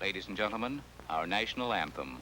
Ladies and gentlemen, our national anthem.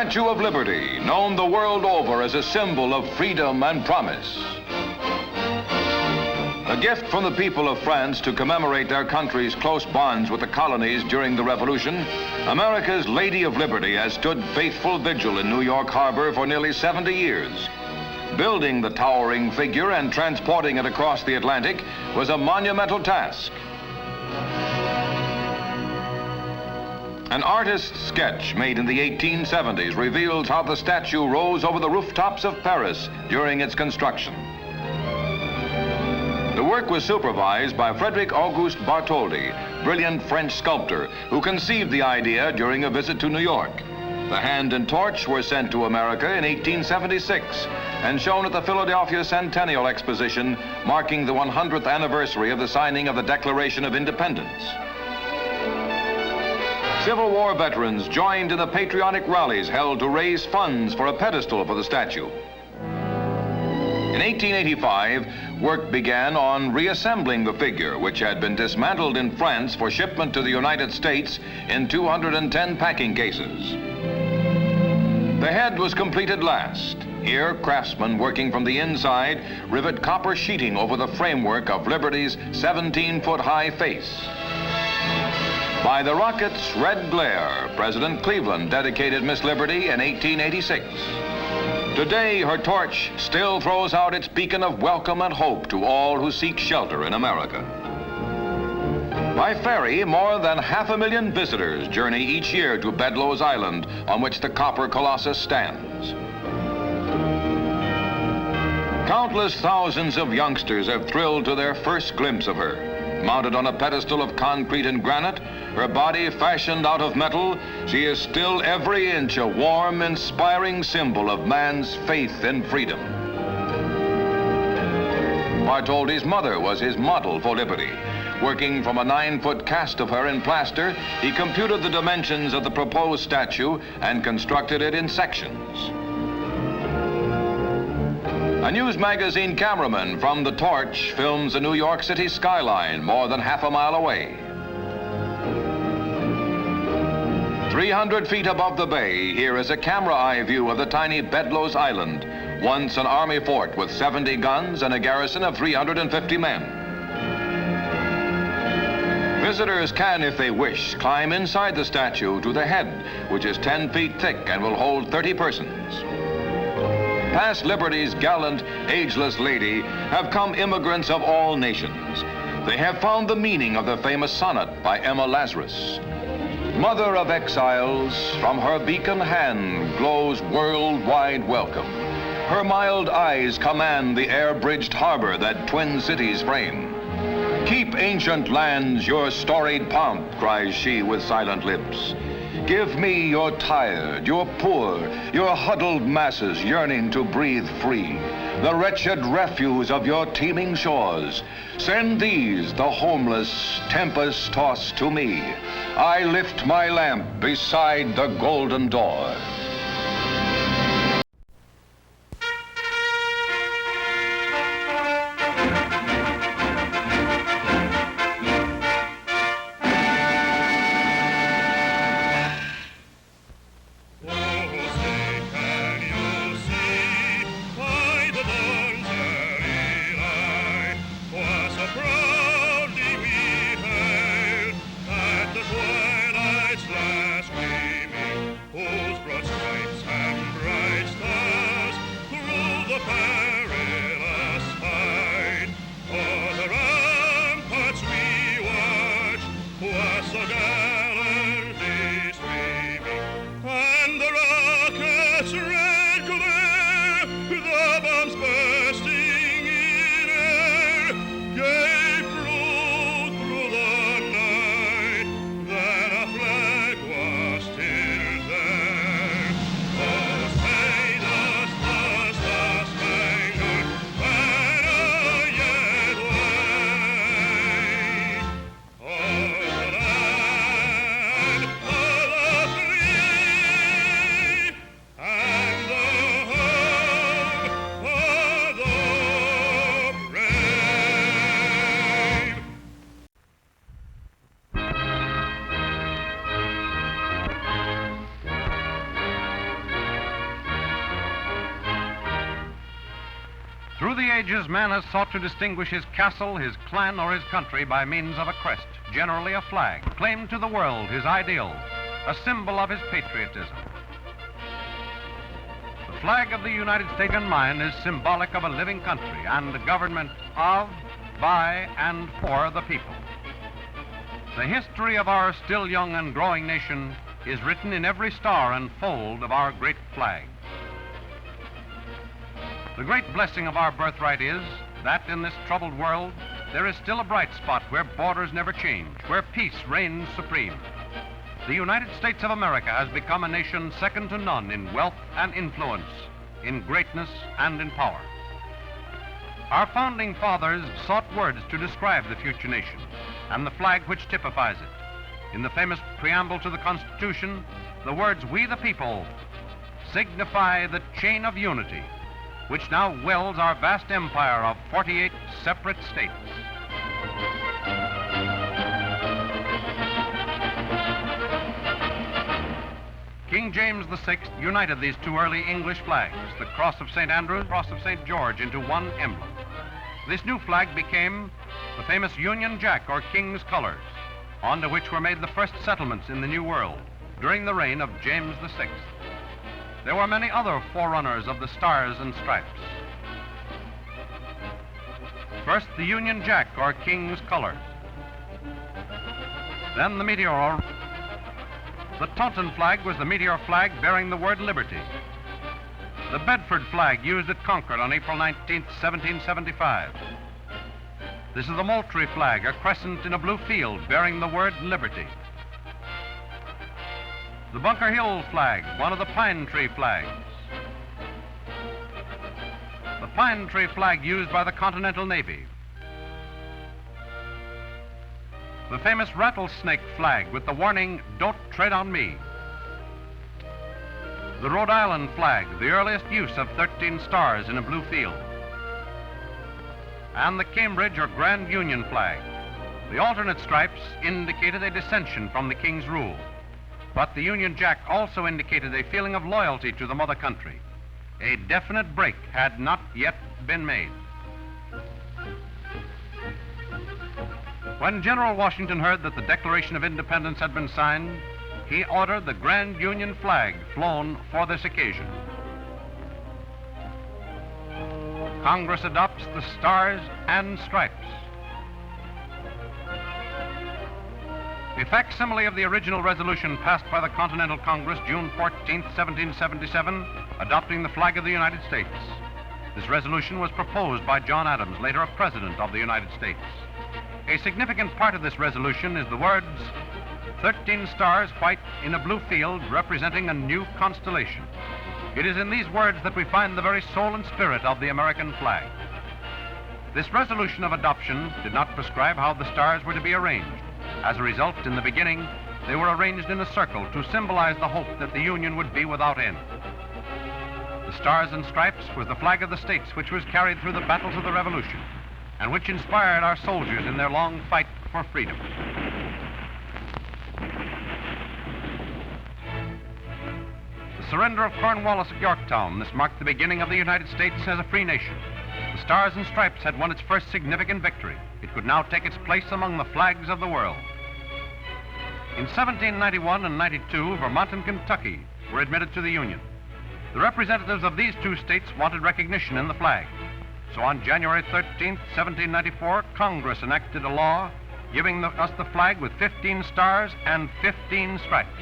Statue of Liberty, known the world over as a symbol of freedom and promise. A gift from the people of France to commemorate their country's close bonds with the colonies during the Revolution, America's Lady of Liberty has stood faithful vigil in New York Harbor for nearly 70 years. Building the towering figure and transporting it across the Atlantic was a monumental task. An artist's sketch made in the 1870s reveals how the statue rose over the rooftops of Paris during its construction. The work was supervised by Frederick Auguste Bartholdi, brilliant French sculptor, who conceived the idea during a visit to New York. The hand and torch were sent to America in 1876 and shown at the Philadelphia Centennial Exposition, marking the 100th anniversary of the signing of the Declaration of Independence. Civil War veterans joined in the patriotic rallies held to raise funds for a pedestal for the statue. In 1885, work began on reassembling the figure, which had been dismantled in France for shipment to the United States in 210 packing cases. The head was completed last. Here, craftsmen working from the inside rivet copper sheeting over the framework of Liberty's 17-foot-high face. By the rocket's red glare, President Cleveland dedicated Miss Liberty in 1886. Today, her torch still throws out its beacon of welcome and hope to all who seek shelter in America. By ferry, more than 500,000 visitors journey each year to Bedloe's Island, on which the copper colossus stands. Countless thousands of youngsters have thrilled to their first glimpse of her. Mounted on a pedestal of concrete and granite, her body fashioned out of metal, she is still every inch a warm, inspiring symbol of man's faith in freedom. Bartholdi's mother was his model for liberty. Working from a 9-foot cast of her in plaster, he computed the dimensions of the proposed statue and constructed it in sections. A news magazine cameraman from the Torch films the New York City skyline more than half a mile away. 300 feet above the bay, here is a camera eye view of the tiny Bedloe's Island, once an army fort with 70 guns and a garrison of 350 men. Visitors can, if they wish, climb inside the statue to the head, which is 10 feet thick and will hold 30 persons. Past Liberty's gallant, ageless lady have come immigrants of all nations. They have found the meaning of the famous sonnet by Emma Lazarus. Mother of exiles, from her beacon hand glows worldwide welcome. Her mild eyes command the air-bridged harbor that twin cities frame. Keep ancient lands your storied pomp, cries she with silent lips. Give me your tired, your poor, your huddled masses yearning to breathe free, the wretched refuse of your teeming shores. Send these, the homeless, tempest-tossed, to me. I lift my lamp beside the golden door. Through the ages, man has sought to distinguish his castle, his clan, or his country by means of a crest, generally a flag, claimed to the world his ideal, a symbol of his patriotism. The flag of the United States in mine is symbolic of a living country and a government of, by, and for the people. The history of our still young and growing nation is written in every star and fold of our great flag. The great blessing of our birthright is that in this troubled world, there is still a bright spot where borders never change, where peace reigns supreme. The United States of America has become a nation second to none in wealth and influence, in greatness and in power. Our founding fathers sought words to describe the future nation and the flag which typifies it. In the famous preamble to the Constitution, the words "We the people" signify the chain of unity which now welds our vast empire of 48 separate states. King James VI united these two early English flags, the Cross of St. Andrew, Cross of St. George, into one emblem. This new flag became the famous Union Jack, or King's colors, onto which were made the first settlements in the New World during the reign of James VI. There were many other forerunners of the Stars and Stripes. First, the Union Jack, or King's colors. Then the meteor. The Taunton flag was the meteor flag bearing the word liberty. The Bedford flag used at Concord on April 19, 1775. This is the Moultrie flag, a crescent in a blue field bearing the word liberty. The Bunker Hill flag, one of the Pine Tree flags. The Pine Tree flag used by the Continental Navy. The famous Rattlesnake flag with the warning, "Don't tread on me." The Rhode Island flag, the earliest use of 13 stars in a blue field. And the Cambridge or Grand Union flag. The alternate stripes indicated a dissension from the King's rule. But the Union Jack also indicated a feeling of loyalty to the mother country. A definite break had not yet been made. When General Washington heard that the Declaration of Independence had been signed, he ordered the Grand Union flag flown for this occasion. Congress adopts the Stars and Stripes. A facsimile of the original resolution passed by the Continental Congress June 14, 1777, adopting the flag of the United States. This resolution was proposed by John Adams, later a President of the United States. A significant part of this resolution is the words, 13 stars white in a blue field representing a new constellation. It is in these words that we find the very soul and spirit of the American flag. This resolution of adoption did not prescribe how the stars were to be arranged. As a result, in the beginning, they were arranged in a circle to symbolize the hope that the Union would be without end. The Stars and Stripes was the flag of the states which was carried through the battles of the Revolution and which inspired our soldiers in their long fight for freedom. The surrender of Cornwallis at Yorktown, this marked the beginning of the United States as a free nation. The Stars and Stripes had won its first significant victory. It could now take its place among the flags of the world. In 1791 and 92, Vermont and Kentucky were admitted to the Union. The representatives of these two states wanted recognition in the flag. So on January 13, 1794, Congress enacted a law giving us the flag with 15 stars and 15 stripes.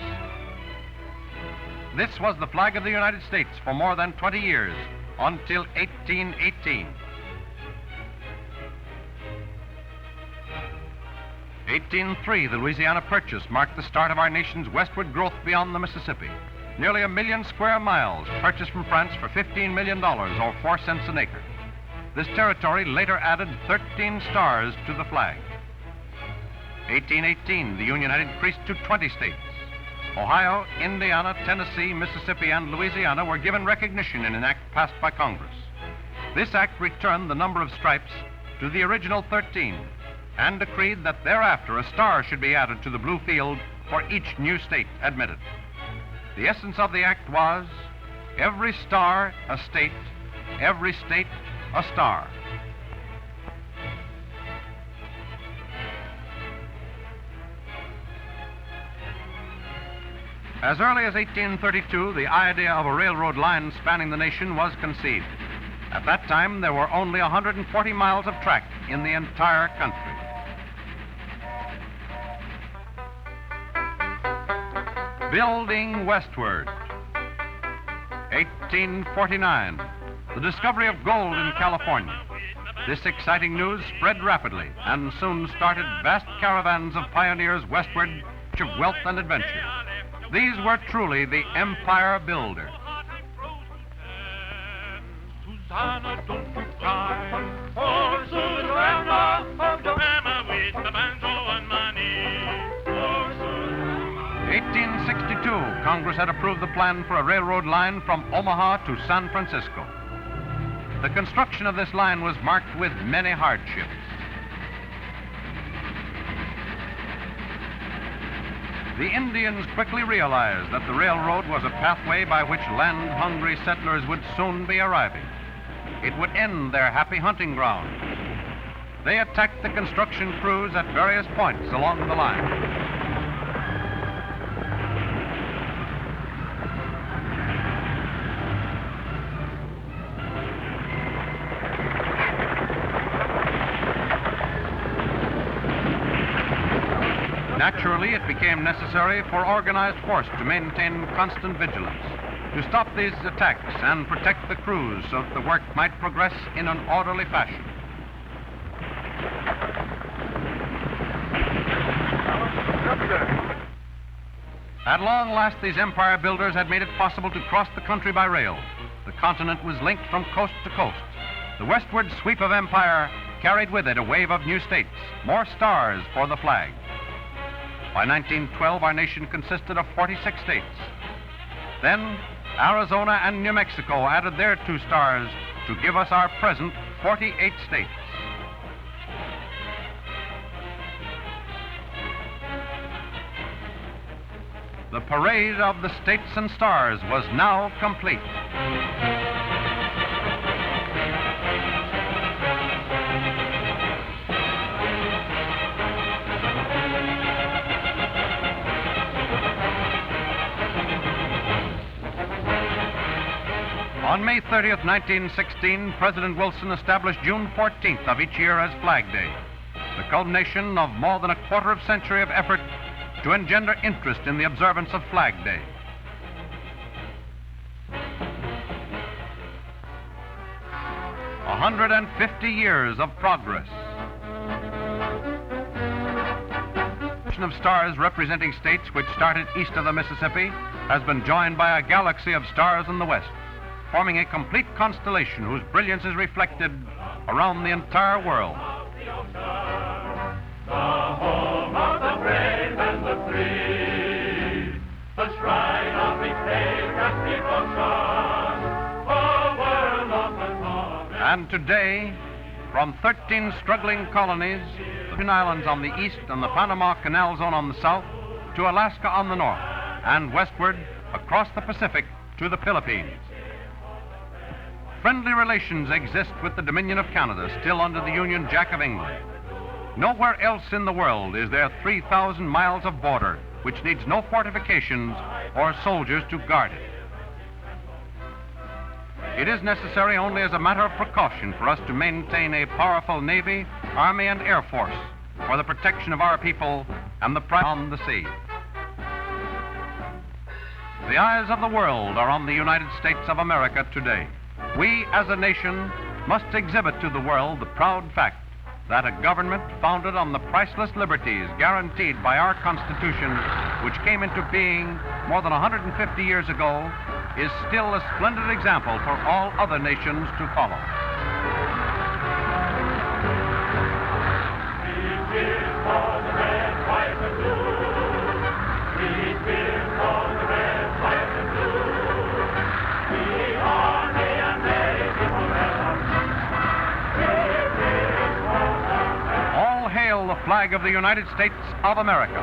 This was the flag of the United States for more than 20 years, until 1818. 1803, the Louisiana Purchase marked the start of our nation's westward growth beyond the Mississippi. Nearly 1 million square miles purchased from France for $15 million, or 4 cents an acre. This territory later added 13 stars to the flag. 1818, the Union had increased to 20 states. Ohio, Indiana, Tennessee, Mississippi, and Louisiana were given recognition in an act passed by Congress. This act returned the number of stripes to the original 13 and decreed that thereafter a star should be added to the blue field for each new state admitted. The essence of the act was every star a state, every state a star. As early as 1832, the idea of a railroad line spanning the nation was conceived. At that time, there were only 140 miles of track in the entire country. Building westward. 1849, the discovery of gold in California. This exciting news spread rapidly and soon started vast caravans of pioneers westward of wealth and adventure. These were truly the empire builders. Susanna, don't you cry. Oh, Susanna, oh, don't Mama with the banjo on my knee. Oh, Susanna. 1862, Congress had approved the plan for a railroad line from Omaha to San Francisco. The construction of this line was marked with many hardships. The Indians quickly realized that the railroad was a pathway by which land-hungry settlers would soon be arriving. It would end their happy hunting ground. They attacked the construction crews at various points along the line. Naturally, it became necessary for organized force to maintain constant vigilance, to stop these attacks and protect the crews so that the work might progress in an orderly fashion. At long last, these empire builders had made it possible to cross the country by rail. The continent was linked from coast to coast. The westward sweep of empire carried with it a wave of new states, more stars for the flag. By 1912, our nation consisted of 46 states. Then, Arizona and New Mexico added their 2 stars to give us our present 48 states. The parade of the states and stars was now complete. On May 30th, 1916, President Wilson established June 14th of each year as Flag Day, the culmination of more than a quarter of a century of effort to engender interest in the observance of Flag Day. A 150 years of progress. Of stars representing states which started east of the Mississippi has been joined by a galaxy of stars in the west, forming a complete constellation whose brilliance is reflected around the entire world. The home of the brave and the free, the shrine of the brave devotion, a world open on. And today, from 13 struggling colonies, the Virgin Islands on the east and the Panama Canal Zone on the south, to Alaska on the north, and westward across the Pacific to the Philippines. Friendly relations exist with the Dominion of Canada, still under the Union Jack of England. Nowhere else in the world is there 3,000 miles of border which needs no fortifications or soldiers to guard it. It is necessary only as a matter of precaution for us to maintain a powerful Navy, Army, and Air Force for the protection of our people and the pride on the sea. The eyes of the world are on the United States of America today. We, as a nation, must exhibit to the world the proud fact that a government founded on the priceless liberties guaranteed by our Constitution, which came into being more than 150 years ago, is still a splendid example for all other nations to follow. All hail the flag of the United States of America.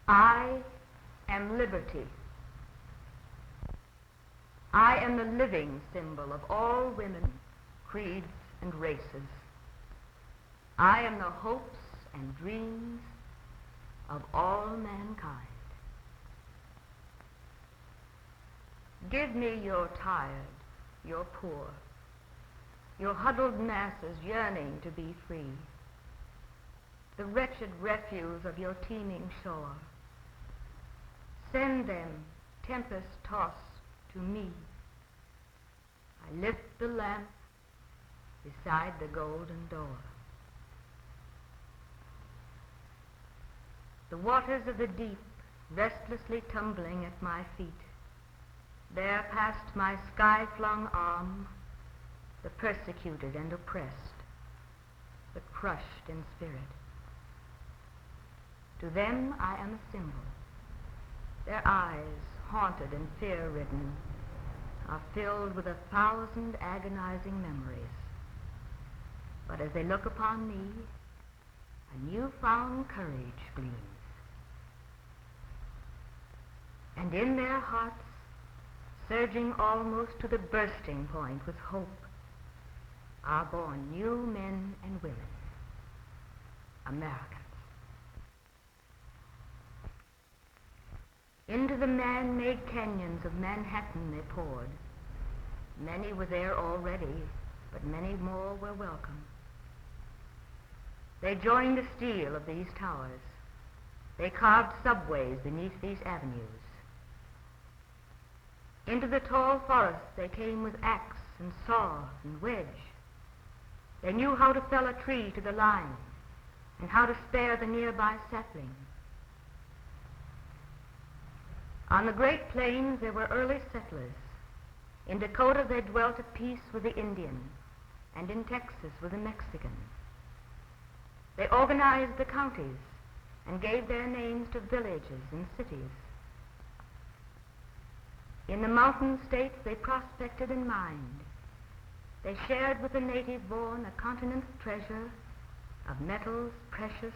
I am liberty. I am the living symbol of all women, creeds, and races. I am the hopes and dreams of all mankind. Give me your tired, your poor, your huddled masses yearning to be free, the wretched refuse of your teeming shore. Send them, tempest-tossed, to me. I lift the lamp beside the golden door. The waters of the deep restlessly tumbling at my feet, bear past my sky-flung arm the persecuted and oppressed, the crushed in spirit. To them I am a symbol. Their eyes, haunted and fear-ridden, are filled with 1,000 agonizing memories. But as they look upon me, a new-found courage gleams. And in their hearts, surging almost to the bursting point with hope, are born new men and women, Americans. Into the man-made canyons of Manhattan they poured. Many were there already, but many more were welcome. They joined the steel of these towers. They carved subways beneath these avenues. Into the tall forests they came with axe and saw and wedge. They knew how to fell a tree to the line and how to spare the nearby sapling. On the Great Plains there were early settlers. In Dakota they dwelt at peace with the Indian, and in Texas with the Mexican. They organized the counties and gave their names to villages and cities. In the mountain states they prospected and mined. They shared with the native born a continent's treasure of metals precious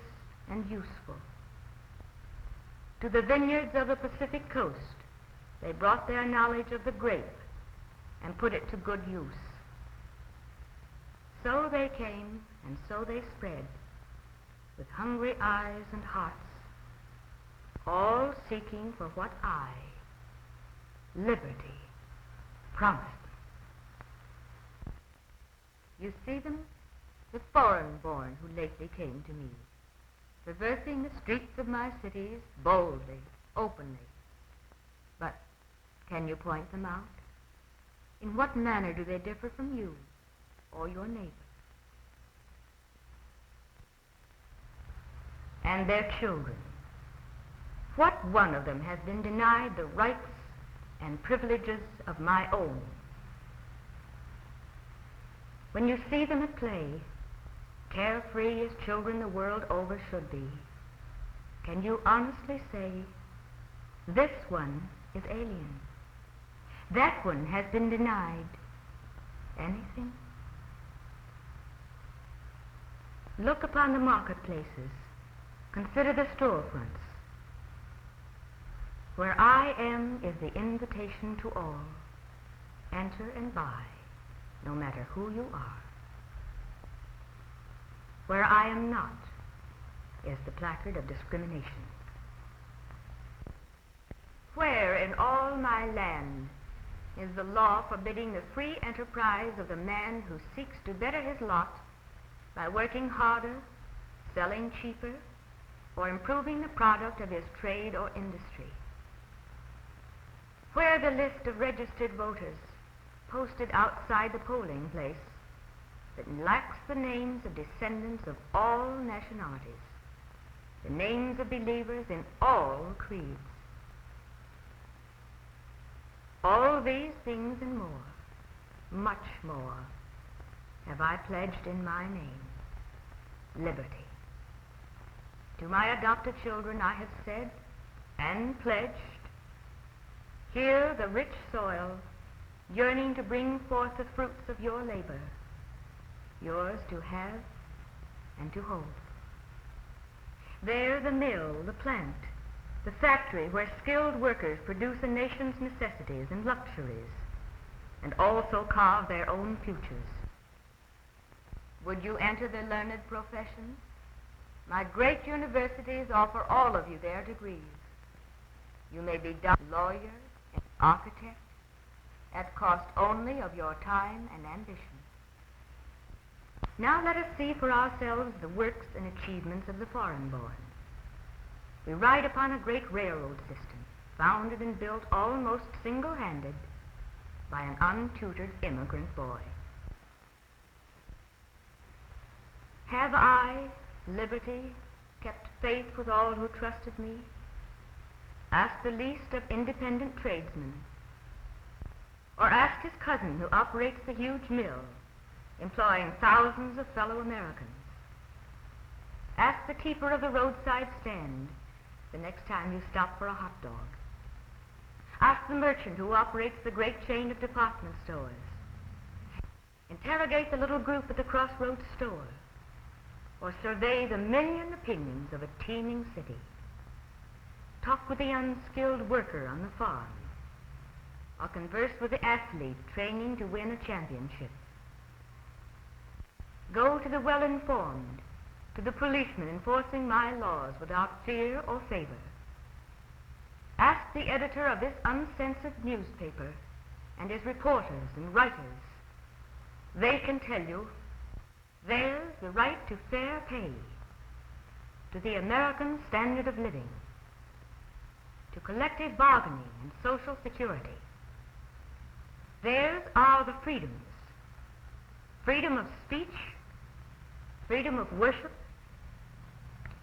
and useful. To the vineyards of the Pacific coast, they brought their knowledge of the grape and put it to good use. So they came, and so they spread, with hungry eyes and hearts, all seeking for what I, liberty, promised them. You see them, the foreign-born who lately came to me, traversing the streets of my cities boldly, openly. But can you point them out? In what manner do they differ from you or your neighbor? And their children. What one of them has been denied the rights and privileges of my own? When you see them at play, carefree as children the world over should be, can you honestly say, this one is alien, that one has been denied anything? Look upon the marketplaces, consider the storefronts. Where I am is the invitation to all. Enter and buy, no matter who you are. Where I am not is the placard of discrimination. Where in all my land is the law forbidding the free enterprise of the man who seeks to better his lot by working harder, selling cheaper, or improving the product of his trade or industry? Where the list of registered voters posted outside the polling place that lacks the names of descendants of all nationalities, the names of believers in all creeds. All these things and more, much more, have I pledged in my name, liberty. To my adopted children I have said and pledged, here the rich soil, yearning to bring forth the fruits of your labor, yours to have and to hold. There the mill, the plant, the factory where skilled workers produce a nation's necessities and luxuries, and also carve their own futures. Would you enter the learned professions? My great universities offer all of you their degrees. You may be lawyer and architect at cost only of your time and ambition. Now let us see for ourselves the works and achievements of the foreign-born. We ride upon a great railroad system, founded and built almost single-handed by an untutored immigrant boy. Have I, liberty, kept faith with all who trusted me? Ask the least of independent tradesmen, or ask his cousin who operates the huge mill, employing thousands of fellow Americans. Ask the keeper of the roadside stand the next time you stop for a hot dog. Ask the merchant who operates the great chain of department stores. Interrogate the little group at the crossroads store, or survey the million opinions of a teeming city. Talk with the unskilled worker on the farm, or converse with the athlete training to win a championship. Go to the well-informed, to the policeman enforcing my laws without fear or favor. Ask the editor of this uncensored newspaper and his reporters and writers. They can tell you there's the right to fair pay, to the American standard of living, to collective bargaining and social security. Theirs are the freedoms: freedom of speech, freedom of worship,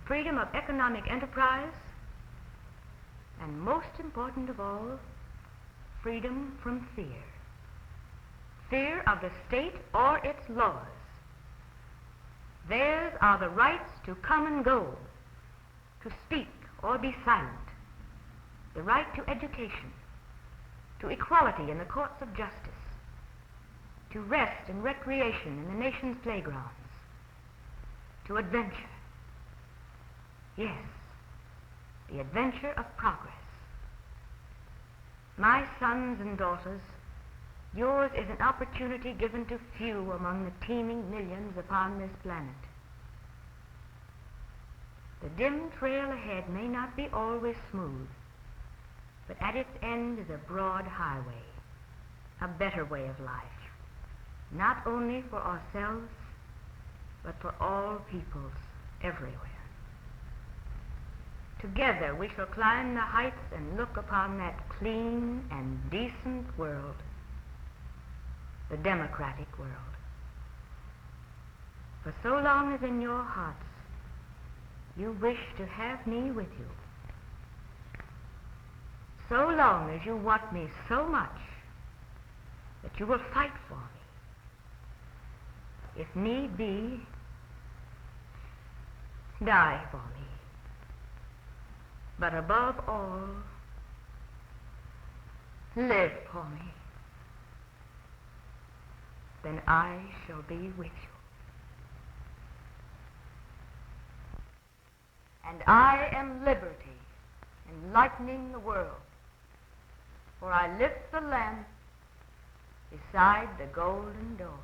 freedom of economic enterprise, and most important of all, freedom from fear. Fear of the state or its laws. Theirs are the rights to come and go, to speak or be silent, the right to education, to equality in the courts of justice, to rest and recreation in the nation's playgrounds, to adventure. Yes, the adventure of progress. My sons and daughters, yours is an opportunity given to few among the teeming millions upon this planet. The dim trail ahead may not be always smooth, but at its end is a broad highway, a better way of life, not only for ourselves, but for all peoples everywhere. Together we shall climb the heights and look upon that clean and decent world, the democratic world. For so long as in your hearts you wish to have me with you, so long as you want me so much that you will fight for me, if need be, die for me, but above all, live for me, then I shall be with you. And I am liberty, enlightening the world, for I lift the lamp beside the golden door.